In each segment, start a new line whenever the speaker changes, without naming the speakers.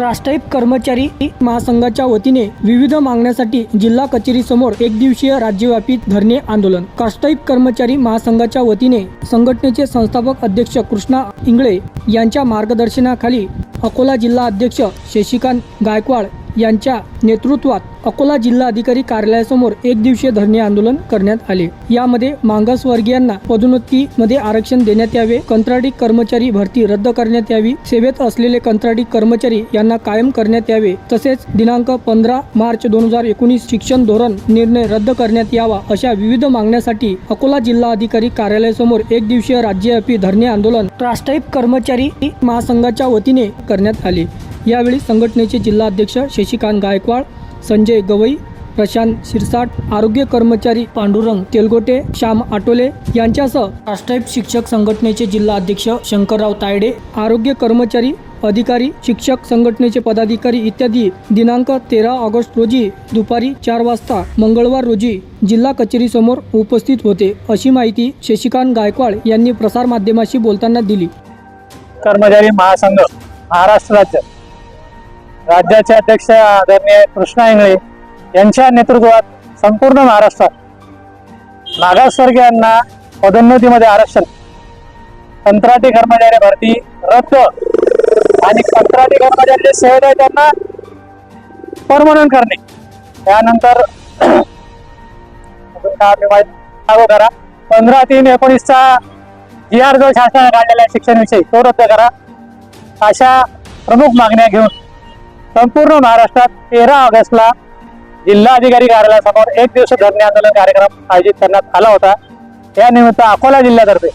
राष्ट्रीय कर्मचारी महासंघाच्या वतीने विविध मागण्यासाठी जिल्हा कचेरी समोर एक दिवसीय राज्यव्यापी धरणे आंदोलन। राष्ट्रीय कर्मचारी महासंघाच्या वतीने संघटनेचे संस्थापक अध्यक्ष कृष्णा इंगळे यांच्या मार्गदर्शनाखाली अकोला जिल्हा अध्यक्ष शशिकांत गायकवाड यांच्या नेतृत्वात अकोला जिल्हा अधिकारी कार्यालयासमोर एक दिवसीय धरणे आंदोलन करण्यात आले। यामध्ये मागासवर्गीयांना पदोन्नतीमध्ये आरक्षण देण्यात यावे, कंत्राटी कर्मचारी भरती रद्द करण्यात यावी, सेवेत असलेले कंत्राटी कर्मचारी यांना कायम करण्यात यावे, तसेच दिनांक 15 मार्च 2019 शिक्षण धोरण निर्णय रद्द करण्यात यावा अशा विविध मागण्यासाठी अकोला जिल्हा अधिकारी कार्यालयासमोर एक दिवसीय राज्यव्यापी धरणे आंदोलन राष्ट्रीय कर्मचारी महासंघाच्या वतीने करण्यात आले। यावेळी संघटनेचे जिल्हा अध्यक्ष शशिकांत गायकवाड, संजय गवई, प्रशांत शिरसाट, आरोग्य कर्मचारी पांडुरंग तेलगोटे, श्याम आटोले यांच्यासह राष्ट्रीय शिक्षक संघटनेचे जिल्हा अध्यक्ष शंकरराव तायडे, आरोग्य कर्मचारी अधिकारी, शिक्षक संघटनेचे पदाधिकारी इत्यादी दिनांक 13 ऑगस्ट रोजी दुपारी 4 वाजता मंगळवार रोजी जिल्हा कचेरी समोर उपस्थित होते, अशी माहिती शशिकांत गायकवाड यांनी प्रसार माध्यमाशी बोलताना दिली।
कर्मचारी महासंघ महाराष्ट्र राज्याचे अध्यक्ष आदरणीय कृष्णा इंगळे यांच्या नेतृत्वात संपूर्ण महाराष्ट्रात मागासवर्गीयांना पदोन्नतीमध्ये आरक्षण, कंत्राटी कर्मचारी भरती रद्द आणि कंत्राटी कर्मचारी जे सेवेत आहेत त्यांना परमनंट करणे, त्यानंतर 15/3/19 GR जो शासनाने काढलेला शिक्षण विषय तो रद्द करा, अशा प्रमुख मागण्या घेऊन संपूर्ण महाराष्ट्रात 13 ऑगस्टला जिल्हाधिकारी कार्यालयासमोर एक दिवसीय धरणे आंदोलन कार्यक्रम आयोजित करण्यात आला होता। या निमित्त अकोला जिल्ह्यातर्फे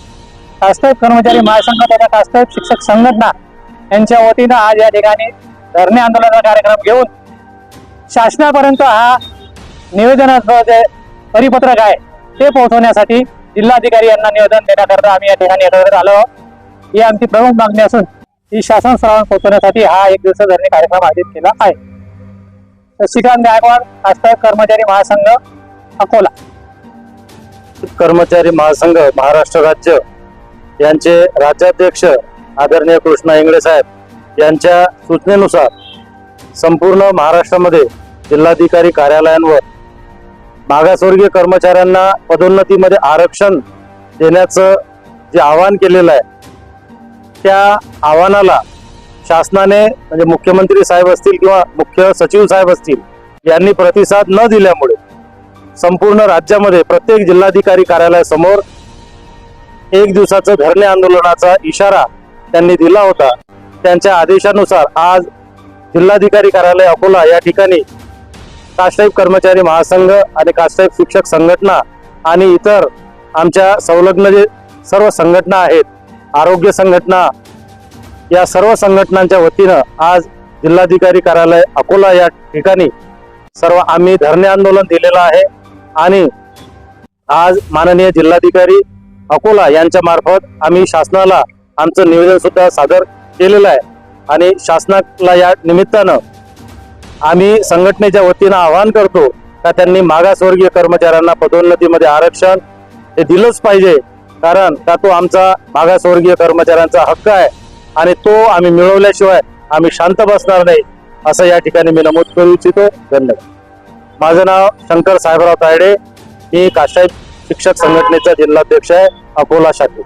राष्ट्रीय कर्मचारी महासंघ तथा राष्ट्रीय शिक्षक संघटना यांच्या वतीनं आज या ठिकाणी धरणे आंदोलनाचा कार्यक्रम घेऊन शासनापर्यंत हा निवेदनाचं जे परिपत्रक आहे ते पोहोचवण्यासाठी जिल्हाधिकारी यांना निवेदन देण्याकरता आम्ही या ठिकाणी एकत्रित आलो आहोत। ही आमची प्रमुख मागणी असून ही शासन स्तरावर पोहोचवण्यासाठी हा एक दिवसीय धरणे कार्यक्रम आयोजित केला आहे। शशिकांत गायकवाड, राष्ट्रीय कर्मचारी महासंघ, अकोला।
कर्मचारी महासंघ महाराष्ट्र राज्य यांचे राज्याध्यक्ष आदरणीय कृष्णा इंगळे साहेब यांच्या सूचनेनुसार संपूर्ण महाराष्ट्रामध्ये जिल्हाधिकारी कार्यालयांवर मागासवर्गीय कर्मचाऱ्यांना पदोन्नतीमध्ये आरक्षण देण्याचं जे आवाहन केलेलं आहे त्या आव्हानाला शासनाने म्हणजे मुख्यमंत्री साहेब असतील किंवा मुख्य सचिव साहेब असतील यांनी प्रतिसाद न दिल्यामुळे संपूर्ण राज्यामध्ये प्रत्येक जिल्हाधिकारी कार्यालयासमोर एक दिवसाचं धरणे आंदोलनाचा इशारा त्यांनी दिला होता। त्यांच्या आदेशानुसार आज जिल्हाधिकारी कार्यालय अकोला या ठिकाणी राष्ट्रीय कर्मचारी महासंघ आणि राष्ट्रीय शिक्षक संघटना आणि इतर आमच्या संलग्न जे सर्व संघटना आहेत, आरोग्य संघटना, या सर्व संघटनांच्या वतीनं आज जिल्हाधिकारी कार्यालय अकोला या ठिकाणी सर्व आम्ही धरणे आंदोलन दिलेलं आहे आणि आज माननीय जिल्हाधिकारी अकोला यांच्या मार्फत आम्ही शासनाला आमचं निवेदन सुद्धा सादर केलेलं आहे आणि शासनाला या निमित्तानं आम्ही संघटनेच्या वतीनं आवाहन करतो का त्यांनी मागासवर्गीय कर्मचाऱ्यांना पदोन्नतीमध्ये आरक्षण हे दिलंच पाहिजे, कारण का तो आमचा मागासवर्गीय कर्मचाऱ्यांचा हक्क आहे आणि तो आम्ही मिळवल्याशिवाय आम्ही शांत बसणार नाही, असं या ठिकाणी मी नमूद करू इच्छितो। धन्यवाद। माझं नाव शंकर साहेबराव तायडे, मी राष्ट्रीय शिक्षक संघटनेचा जिल्हाध्यक्ष आहे अकोला शाखेत।